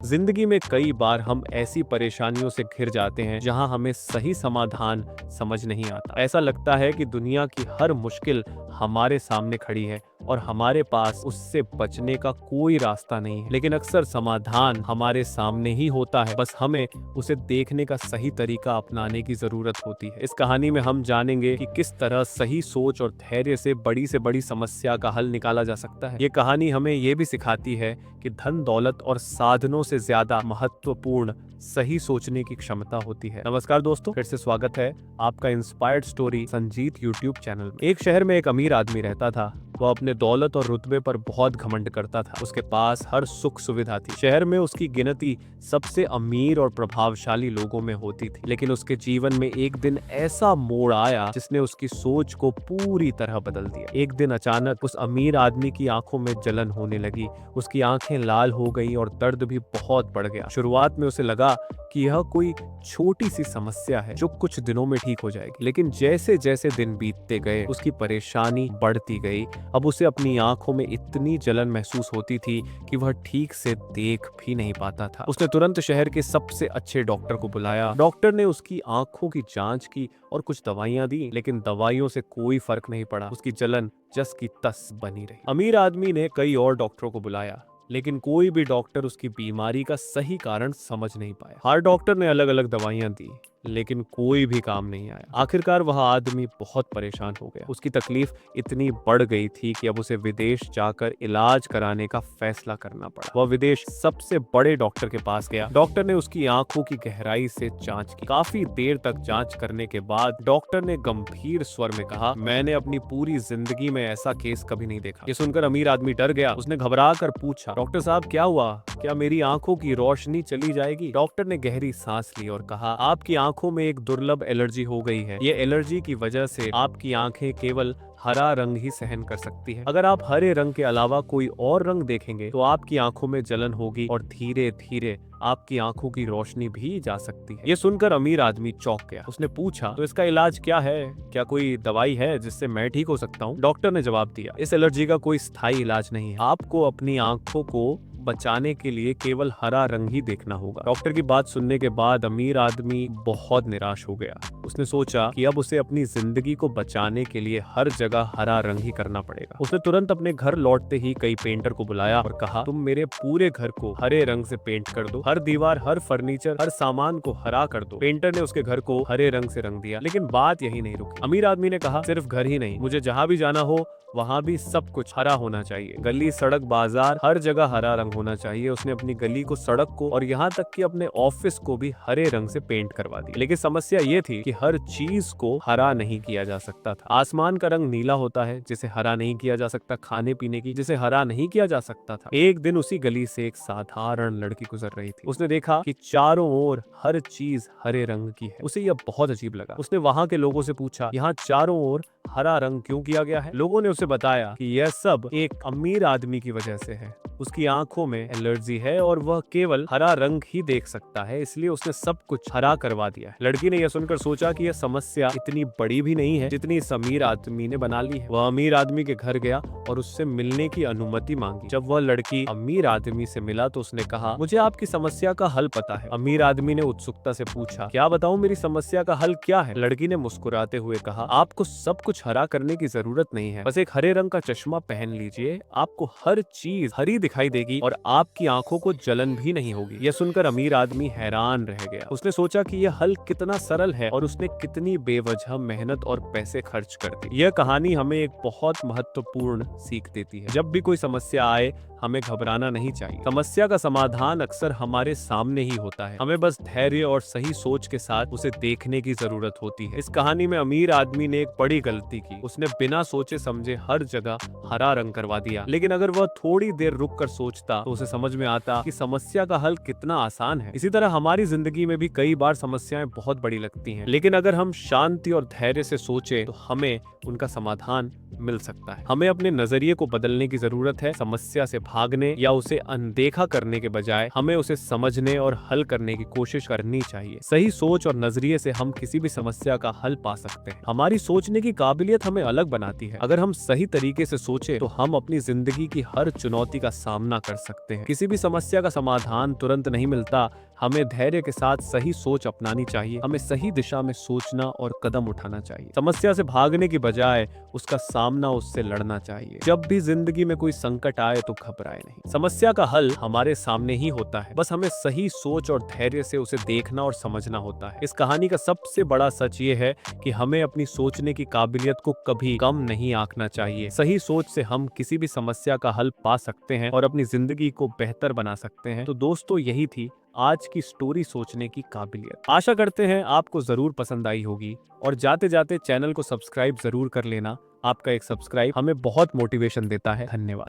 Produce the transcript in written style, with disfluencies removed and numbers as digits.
जिंदगी में कई बार हम ऐसी परेशानियों से घिर जाते हैं जहां हमें सही समाधान समझ नहीं आता। ऐसा लगता है कि दुनिया की हर मुश्किल हमारे सामने खड़ी है और हमारे पास उससे बचने का कोई रास्ता नहीं है। लेकिन अक्सर समाधान हमारे सामने ही होता है, बस हमें उसे देखने का सही तरीका अपनाने की जरूरत होती है। इस कहानी में हम जानेंगे कि किस तरह सही सोच और धैर्य से बड़ी समस्या का हल निकाला जा सकता है। ये कहानी हमें ये भी सिखाती है कि धन दौलत और साधनों से ज्यादा महत्वपूर्ण सही सोचने की क्षमता होती है। नमस्कार दोस्तों, फिर से स्वागत है आपका inspired story Sanjeet YouTube channel में। एक शहर में एक अमीर आदमी रहता था। वह अपने दौलत और रुतबे पर बहुत घमंड करता था। उसके पास हर सुख सुविधा थी। शहर में उसकी गिनती सबसे अमीर और प्रभावशाली लोगों में होती थी। लेकिन उसके जीवन में एक दिन ऐसा मोड़ आया जिसने उसकी सोच को पूरी तरह बदल दिया। एक दिन अचानक उस अमीर आदमी की आंखों में जलन होने लगी। उसकी आंखें लाल हो गई और दर्द भी बहुत बढ़ गया। शुरुआत में उसे लगा कि यह कोई छोटी सी समस्या है जो कुछ दिनों में ठीक हो जाएगी। लेकिन जैसे जैसे दिन बीतते गए उसकी परेशानी बढ़ती गई। अब उसे अपनी आंखों में इतनी जलन महसूस होती थी कि वह ठीक से देख भी नहीं पाता था। उसने तुरंत शहर के सबसे अच्छे डॉक्टर को बुलाया। डॉक्टर ने उसकी आंखों की जांच की और कुछ दवाइयां दी, लेकिन दवाइयों से कोई फर्क नहीं पड़ा। उसकी जलन जस की तस बनी रही। अमीर आदमी ने कई और डॉक्टरों को बुलाया, लेकिन कोई भी डॉक्टर उसकी बीमारी का सही कारण समझ नहीं पाया। हर डॉक्टर ने अलग अलग दवाइयां दी, लेकिन कोई भी काम नहीं आया। आखिरकार वह आदमी बहुत परेशान हो गया। उसकी तकलीफ इतनी बढ़ गई थी कि अब उसे विदेश जाकर इलाज कराने का फैसला करना पड़ा। वह विदेश सबसे बड़े डॉक्टर के पास गया। डॉक्टर ने उसकी आंखों की गहराई से जांच की। काफी देर तक जांच करने के बाद डॉक्टर ने गंभीर स्वर में कहा, मैंने अपनी पूरी जिंदगी में ऐसा केस कभी नहीं देखा। ये सुनकर अमीर आदमी डर गया। उसने घबरा कर पूछा, डॉक्टर साहब क्या हुआ? क्या मेरी आंखों की रोशनी चली जाएगी? डॉक्टर ने गहरी सांस ली और कहा, आपकी आंखों में एक दुर्लभ एलर्जी हो गई है। ये एलर्जी की वजह से आपकी आंखें केवल हरा रंग ही सहन कर सकती है। अगर आप हरे रंग के अलावा कोई और रंग देखेंगे तो आपकी आंखों में जलन होगी और धीरे धीरे आपकी आंखों की रोशनी भी जा सकती है। ये सुनकर अमीर आदमी चौंक गया। उसने पूछा, तो इसका इलाज क्या है? क्या कोई दवाई है जिससे मैं ठीक हो सकता हूँ? डॉक्टर ने जवाब दिया, इस एलर्जी का कोई स्थायी इलाज नहीं है। आपको अपनी आंखों को बचाने के लिए केवल हरा रंग ही देखना होगा। डॉक्टर की बात सुनने के बाद अमीर आदमी बहुत निराश हो गया। उसने सोचा कि अब उसे अपनी जिंदगी को बचाने के लिए हर जगह हरा रंग ही करना पड़ेगा। उसने तुरंत अपने घर लौटते ही कई पेंटर को बुलाया और कहा, तुम मेरे पूरे घर को हरे रंग से पेंट कर दो। हर दीवार, हर फर्नीचर, हर सामान को हरा कर दो। पेंटर ने उसके घर को हरे रंग से रंग दिया। लेकिन बात यही नहीं रुकी। अमीर आदमी ने कहा, सिर्फ घर ही नहीं, मुझे जहाँ भी जाना हो वहां भी सब कुछ हरा होना चाहिए। गली, सड़क, बाजार, हर जगह हरा रंग होना चाहिए। उसने अपनी गली को, सड़क को और यहाँ तक कि अपने ऑफिस को भी हरे रंग से पेंट करवा दिया। लेकिन समस्या ये थी कि हर चीज को हरा नहीं किया जा सकता था। आसमान का रंग नीला होता है जिसे हरा नहीं किया जा सकता। खाने पीने की जिसे हरा नहीं किया जा सकता था। एक दिन उसी गली से एक साधारण लड़की गुजर रही थी। उसने देखा कि चारों ओर हर चीज हरे रंग की है। उसे यह बहुत अजीब लगा। उसने वहां के लोगों से पूछा, यहाँ चारों ओर हरा रंग क्यों किया गया है? लोगों ने उसे बताया कि यह सब एक अमीर आदमी की वजह से है। उसकी आंखों में एलर्जी है और वह केवल हरा रंग ही देख सकता है, इसलिए उसने सब कुछ हरा करवा दिया है। लड़की ने यह सुनकर सोचा कि यह समस्या इतनी बड़ी भी नहीं है जितनी इस अमीर आदमी ने बना ली है। वह अमीर आदमी के घर गया और उससे मिलने की अनुमति मांगी। जब वह लड़की अमीर आदमी से मिला तो उसने कहा, मुझे आपकी समस्या का हल पता है। अमीर आदमी ने उत्सुकता से पूछा, क्या बताऊं, मेरी समस्या का हल क्या है? लड़की ने मुस्कुराते हुए कहा, आपको सब कुछ हरा करने की जरूरत नहीं है। बस एक हरे रंग का चश्मा पहन लीजिए, आपको हर चीज हरी दिखाई देगी और आपकी आंखों को जलन भी नहीं होगी। यह सुनकर अमीर आदमी हैरान रह गया। उसने सोचा कि यह हल कितना सरल है और उसने कितनी बेवजह मेहनत और पैसे खर्च कर दी। यह कहानी हमें एक बहुत महत्वपूर्ण सीख देती है। जब भी कोई समस्या आए हमें घबराना नहीं चाहिए। समस्या का समाधान अक्सर हमारे सामने ही होता है। हमें बस धैर्य और सही सोच के साथ उसे देखने की जरूरत होती है। इस कहानी में अमीर आदमी ने एक बड़ी गलती की। उसने बिना सोचे समझे हर जगह हरा रंग करवा दिया। लेकिन अगर वह थोड़ी देर रुक कर सोचता तो उसे समझ में आता कि समस्या का हल कितना आसान है। इसी तरह हमारी जिंदगी में भी कई बार समस्याएं बहुत बड़ी लगती हैं, लेकिन अगर हम शांति और धैर्य से सोचें तो हमें उनका समाधान मिल सकता है। हमें अपने नजरिए को बदलने की जरूरत है। समस्या से भागने या उसे अनदेखा करने के बजाय हमें उसे समझने और हल करने की कोशिश करनी चाहिए। सही सोच और नजरिए से हम किसी भी समस्या का हल पा सकते हैं। हमारी सोचने की काबिलियत हमें अलग बनाती है। अगर हम सही तरीके से सोचें तो हम अपनी जिंदगी की हर चुनौती का सामना कर सकते हैं। किसी भी समस्या का समाधान तुरंत नहीं मिलता। हमें धैर्य के साथ सही सोच अपनानी चाहिए। हमें सही दिशा में सोचना और कदम उठाना चाहिए। समस्या से भागने की बजाय उसका सामना उससे लड़ना चाहिए। जब भी जिंदगी में कोई संकट आए तो घबराए नहीं। समस्या का हल हमारे सामने ही होता है, बस हमें सही सोच और धैर्य से उसे देखना और समझना होता है। इस कहानी का सबसे बड़ा सच ये है कि हमें अपनी सोचने की काबिलियत को कभी कम नहीं आंकना चाहिए। सही सोच से हम किसी भी समस्या का हल पा सकते हैं और अपनी जिंदगी को बेहतर बना सकते हैं। तो दोस्तों, यही थी आज की स्टोरी, सोचने की काबिलियत। आशा करते हैं आपको जरूर पसंद आई होगी और जाते जाते चैनल को सब्सक्राइब जरूर कर लेना। आपका एक सब्सक्राइब हमें बहुत मोटिवेशन देता है। धन्यवाद।